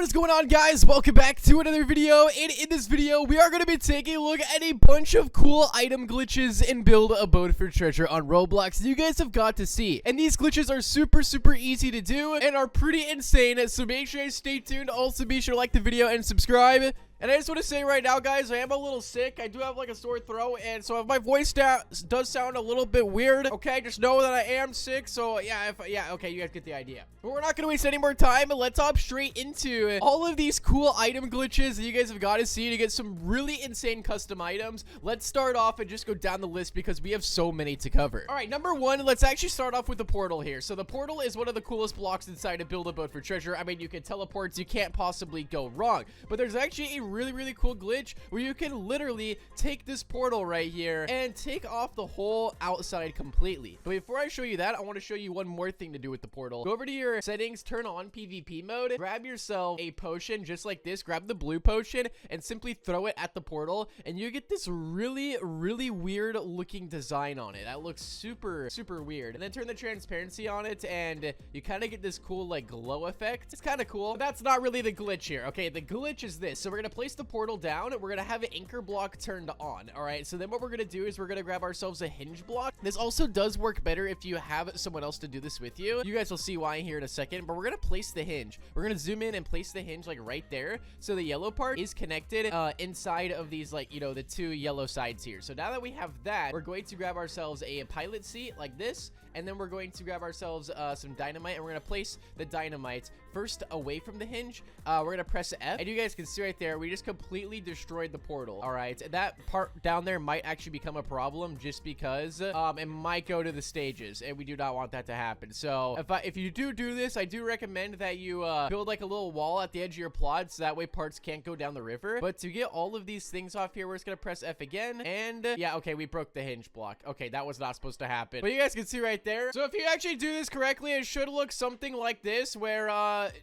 What is going on, guys? Welcome back to another video, and in this video we are going to be taking a look at a bunch of cool item glitches in Build a Boat for Treasure on Roblox you guys have got to see. And these glitches are super easy to do and are pretty insane, so make sure you stay tuned. Also be sure to like the video and subscribe. And I just want to say right now, guys, I am a little sick. I do have like a sore throat, and so if my voice does sound a little bit weird, okay, just know that I am sick. So yeah, okay, you guys get the idea. But we're not gonna waste any more time. Let's hop straight into all of these cool item glitches that you guys have got to see to get some really insane custom items. Let's start off and just go down the list because we have so many to cover. All right, number one, let's actually start off with the portal here. So the portal is one of the coolest blocks inside of Build a Boat for Treasure. I mean, you can teleport, so you can't possibly go wrong. But there's actually a really cool glitch where you can literally take this portal right here and take off the whole outside completely. But before I show you that, I want to show you one more thing to do with the portal. Go over to your settings, turn on PvP mode, grab yourself a potion just like this, grab the blue potion and simply throw it at the portal, and you get this really weird looking design on it. That looks super weird. And then turn the transparency on it and you kind of get this cool like glow effect. It's kind of cool, but that's not really the glitch here. Okay, the glitch is this. So we're gonna place the portal down, we're gonna have an anchor block turned on. All right, so then what we're gonna do is we're gonna grab ourselves a hinge block. This also does work better if you have someone else to do this with you. You guys will see why here in a second, but we're gonna place the hinge. We're gonna zoom in and place the hinge like right there, so the yellow part is connected inside of these, like, you know, the two yellow sides here. So now that we have that, we're going to grab ourselves a pilot seat like this, and then we're going to grab ourselves some dynamite, and we're gonna place the dynamite first away from the hinge. We're gonna press F, and you guys can see right there, we just completely destroyed the portal. All right, that part down there might actually become a problem just because it might go to the stages, and we do not want that to happen. So if you do this, I do recommend that you build like a little wall at the edge of your plot, so that way parts can't go down the river. But to get all of these things off here, we're just gonna press F again, and yeah, okay, we broke the hinge block. Okay, that was not supposed to happen, but you guys can see right there. So if you actually do this correctly, it should look something like this, where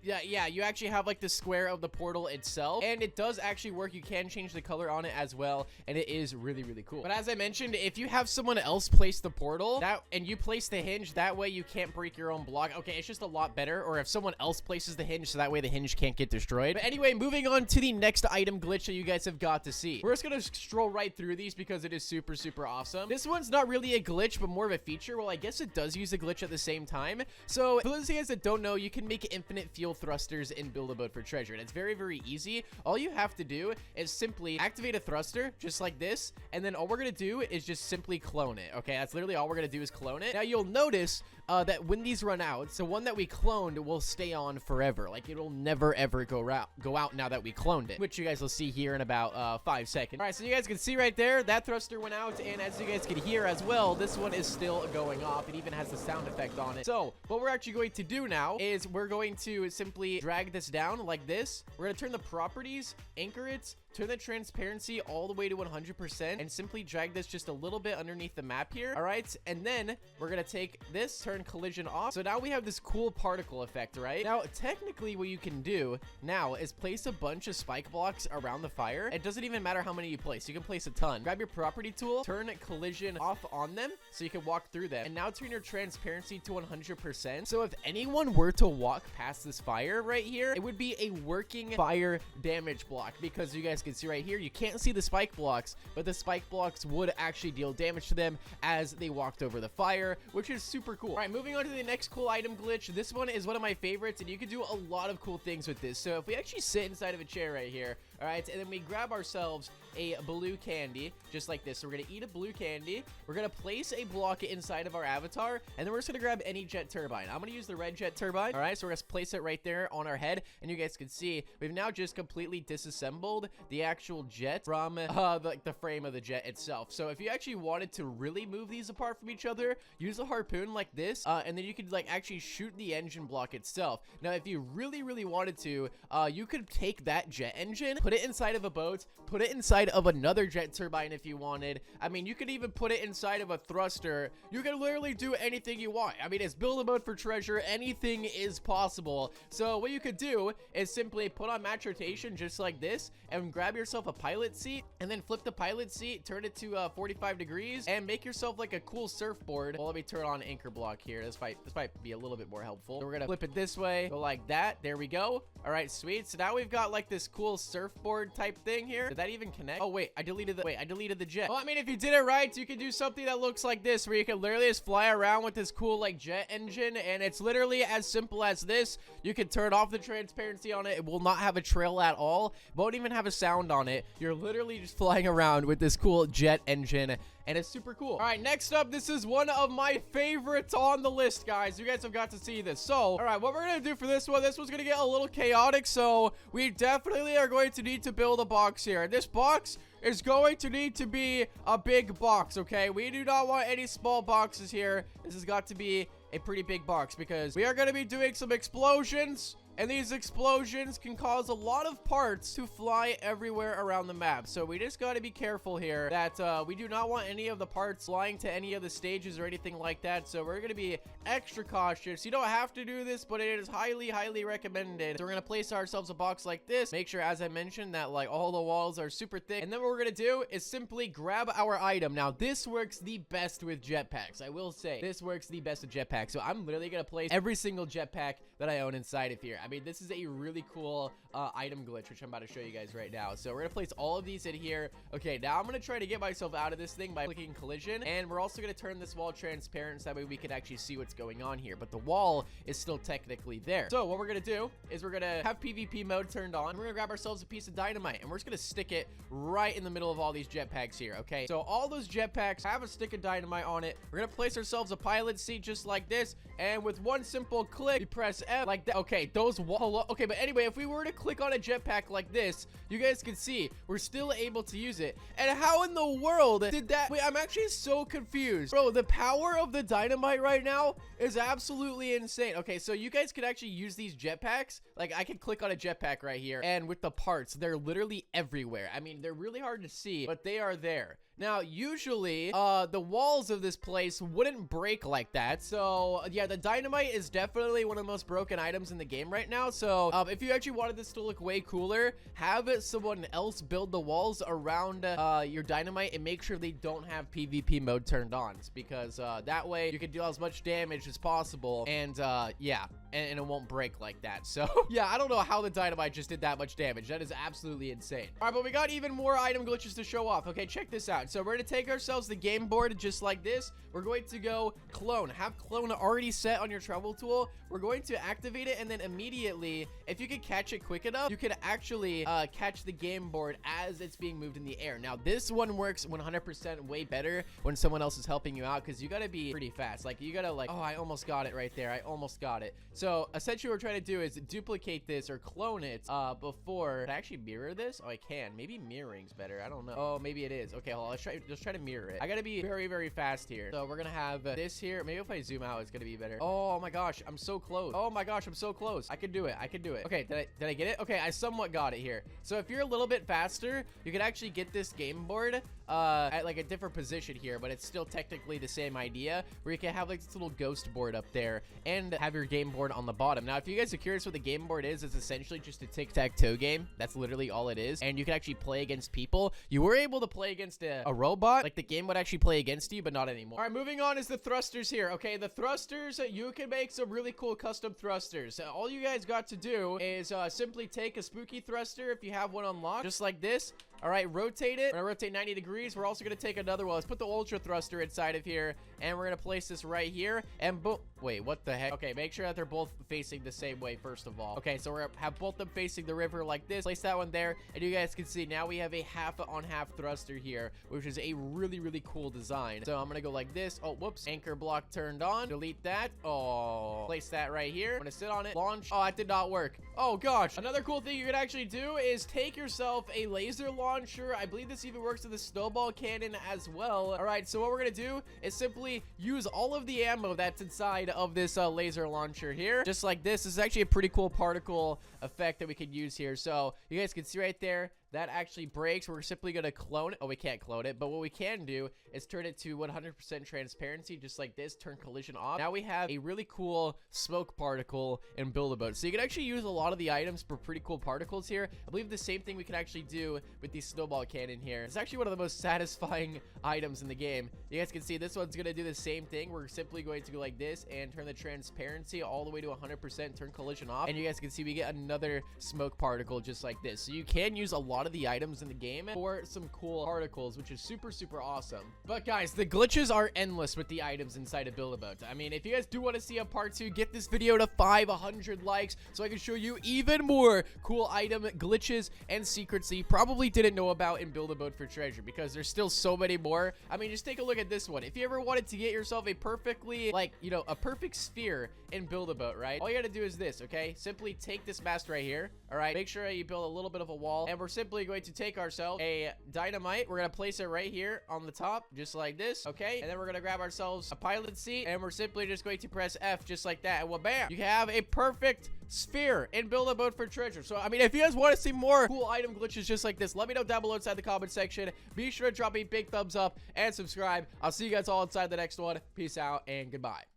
yeah, you actually have like the square of the portal itself, and it does actually work. You can change the color on it as well, and it is really cool. But as I mentioned, if you have someone else place the portal and you place the hinge, that way you can't break your own block. Okay, it's just a lot better. Or if someone else places the hinge, so that way the hinge can't get destroyed. But anyway, moving on to the next item glitch that you guys have got to see. We're just gonna stroll right through these because it is super awesome. This one's not really a glitch, but more of a feature. Well, I guess it does use a glitch at the same time. So for those of you guys that don't know, you can make infinite fuel thrusters in Build a Boat for Treasure, and it's very easy. All you have to do is simply activate a thruster just like this, and then all we're gonna do is just simply clone it. Okay, that's literally all we're gonna do is clone it. Now you'll notice that when these run out, so one that we cloned will stay on forever. Like, it'll never ever go out now that we cloned it, which you guys will see here in about 5 seconds. All right, so you guys can see right there that thruster went out, and as you guys can hear as well, this one is still going off. It even has the sound effect on it. So what we're actually going to do now is we're going to simply drag this down like this. We're gonna turn the properties, anchor it, turn the transparency all the way to 100%, and simply drag this just a little bit underneath the map here. All right, and then we're gonna take this, turn collision off. So now we have this cool particle effect, right? Now, technically what you can do now is place a bunch of spike blocks around the fire. It doesn't even matter how many you place. You can place a ton. Grab your property tool, turn collision off on them so you can walk through them, and now turn your transparency to 100%. So if anyone were to walk past this fire right here, it would be a working fire damage block, because you guys can see right here, you can't see the spike blocks, but the spike blocks would actually deal damage to them as they walked over the fire, which is super cool. All right, moving on to the next cool item glitch. This one is one of my favorites, and you can do a lot of cool things with this. So if we actually sit inside of a chair right here, all right, and then we grab ourselves a blue candy just like this. So we're gonna eat a blue candy, we're gonna place a block inside of our avatar, and then we're just gonna grab any jet turbine. I'm gonna use the red jet turbine. All right, so we're gonna place it right there on our head, and you guys can see we've now just completely disassembled the actual jet from the frame of the jet itself. So if you actually wanted to really move these apart from each other, use a harpoon like this, and then you could like actually shoot the engine block itself. Now if you really wanted to, you could take that jet engine, put it inside of a boat, put it inside of another jet turbine if you wanted. I mean, you could even put it inside of a thruster. You can literally do anything you want. I mean, it's Build a Boat for Treasure. Anything is possible. So what you could do is simply put on match rotation just like this, and grab yourself a pilot seat and then flip the pilot seat, turn it to 45 degrees and make yourself like a cool surfboard. Well, let me turn on anchor block here. This might be a little bit more helpful. So we're gonna flip it this way, go like that. There we go. All right, sweet. So now we've got like this cool surfboard type thing here. Did that even connect? Oh wait, I deleted the jet. Well, I mean, if you did it right, you can do something that looks like this, where you can literally just fly around with this cool like jet engine, and it's literally as simple as this. You can turn off the transparency on it. It will not have a trail at all. Won't even have a sound on it. You're literally just flying around with this cool jet engine, and it's super cool. All right, next up, this is one of my favorites on the list, guys. You guys have got to see this. So, all right, what we're gonna do for this one's gonna get a little chaotic, so we definitely are going to need to build a box here. And this box is going to need to be a big box, okay? We do not want any small boxes here. This has got to be a pretty big box because we are going to be doing some explosions. And these explosions can cause a lot of parts to fly everywhere around the map. So we just got to be careful here that we do not want any of the parts flying to any of the stages or anything like that. So we're going to be extra cautious. You don't have to do this, but it is highly, highly recommended. So we're going to place ourselves a box like this. Make sure, as I mentioned, that like all the walls are super thick. And then what we're going to do is simply grab our item. Now, this works the best with jetpacks. I will say this works the best with jetpacks. So I'm literally going to place every single jetpack that I own inside of here. I mean, this is a really cool item glitch, which I'm about to show you guys right now. So we're gonna place all of these in here. Okay, now I'm gonna try to get myself out of this thing by clicking collision, and we're also gonna turn this wall transparent so that way we can actually see what's going on here, but the wall is still technically there. So what we're gonna do is we're gonna have PvP mode turned on, and we're gonna grab ourselves a piece of dynamite, and we're just gonna stick it right in the middle of all these jetpacks here. Okay, so all those jetpacks have a stick of dynamite on it. We're gonna place ourselves a pilot seat just like this, and with one simple click, we press F like that. Okay, those walls. Okay, but anyway, if we were to click on a jetpack like this, you guys can see we're still able to use it. And how in the world did that? Wait, I'm actually so confused. Bro, the power of the dynamite right now is absolutely insane. Okay, so you guys could actually use these jetpacks. Like, I can click on a jetpack right here, and with the parts, they're literally everywhere. I mean, they're really hard to see, but they are there. Now, usually, the walls of this place wouldn't break like that. So, yeah, the dynamite is definitely one of the most broken items in the game right now. So, if you actually wanted this to look way cooler, have someone else build the walls around your dynamite and make sure they don't have PvP mode turned on, because that way you can deal as much damage as possible, and yeah, and it won't break like that. So, yeah, I don't know how the dynamite just did that much damage. That is absolutely insane. All right, but we got even more item glitches to show off. Okay, check this out. So we're going to take ourselves the game board just like this. We're going to go clone. Have clone already set on your travel tool. We're going to activate it, and then immediately, if you can catch it quick enough, you can actually catch the game board as it's being moved in the air. Now, this one works 100% way better when someone else is helping you out, because you got to be pretty fast. Like, you got to like, oh, I almost got it right there. I almost got it. So essentially what we're trying to do is duplicate this or clone it before. Can I actually mirror this? Oh, I can. Maybe mirroring's better. I don't know. Oh, maybe it is. Okay, well, let's try to mirror it. I gotta be very, very fast here. So we're gonna have this here. Maybe if I zoom out, it's gonna be better. Oh my gosh, I'm so close. Oh my gosh, I'm so close. I can do it. I can do it. Okay, did I get it? Okay, I somewhat got it here. So if you're a little bit faster, you can actually get this game board at like a different position here, but it's still technically the same idea, where you can have like this little ghost board up there and have your game board on the bottom. Now, if you guys are curious what the game board is, it's essentially just a tic-tac-toe game. That's literally all it is, and you can actually play against people. You were able to play against a robot, like the game would actually play against you, but not anymore. All right, moving on is the thrusters here. Okay, the thrusters, you can make some really cool custom thrusters. All you guys got to do is simply take a spooky thruster if you have one unlocked, just like this. All right, rotate it. We're gonna rotate 90 degrees. We're also gonna take another one. Let's put the ultra thruster inside of here, and we're gonna place this right here, and boom. Wait, what the heck? Okay, make sure that they're both facing the same way first of all. Okay, so we're gonna have both them facing the river like this. Place that one there, and you guys can see now we have a half on half thruster here, which is a really, really cool design. So I'm gonna go like this. Oh, whoops. Anchor block turned on. Delete that. Oh, place that right here. I'm gonna sit on it. Launch. Oh, it did not work. Oh gosh. Another cool thing you can actually do is take yourself a laser launcher. I believe this even works with the snowball cannon as well. All right, so what we're gonna do is simply use all of the ammo that's inside of this laser launcher here, just like this. This is actually a pretty cool particle effect that we could use here. So you guys can see right there, that actually breaks, we're simply going to clone it. Oh, we can't clone it, but what we can do is turn it to 100% transparency, just like this. Turn collision off. Now we have a really cool smoke particle in Build-A-Boat. So you can actually use a lot of the items for pretty cool particles here. I believe the same thing we can actually do with the snowball cannon here. It's actually one of the most satisfying items in the game. You guys can see this one's going to do the same thing. We're simply going to go like this and turn the transparency all the way to 100%, turn collision off, and you guys can see we get another smoke particle just like this. So you can use a lot of the items in the game for some cool particles, which is super, super awesome. But guys, the glitches are endless with the items inside of Build-A-Boat. I mean, if you guys do want to see a part 2, get this video to 500 likes so I can show you even more cool item glitches and secrets that you probably didn't know about in Build-A-Boat for Treasure, because there's still so many more. I mean, just take a look at this one. If you ever wanted to get yourself a perfectly, like, you know, a perfect sphere in Build-A-Boat, right? All you gotta do is this, okay? Simply take this mast right here, all right? Make sure you build a little bit of a wall, and we're simply going to take ourselves a dynamite. We're gonna place it right here on the top, just like this, okay? And then we're gonna grab ourselves a pilot seat, and we're simply just going to press F just like that, and well, bam! You have a perfect sphere in Build-A-Boat for Treasure. So, I mean, if you guys want to see more cool item glitches just like this, let me know down below inside the comment section. Be sure to drop a big thumbs up and subscribe. I'll see you guys all inside the next one. Peace out and goodbye.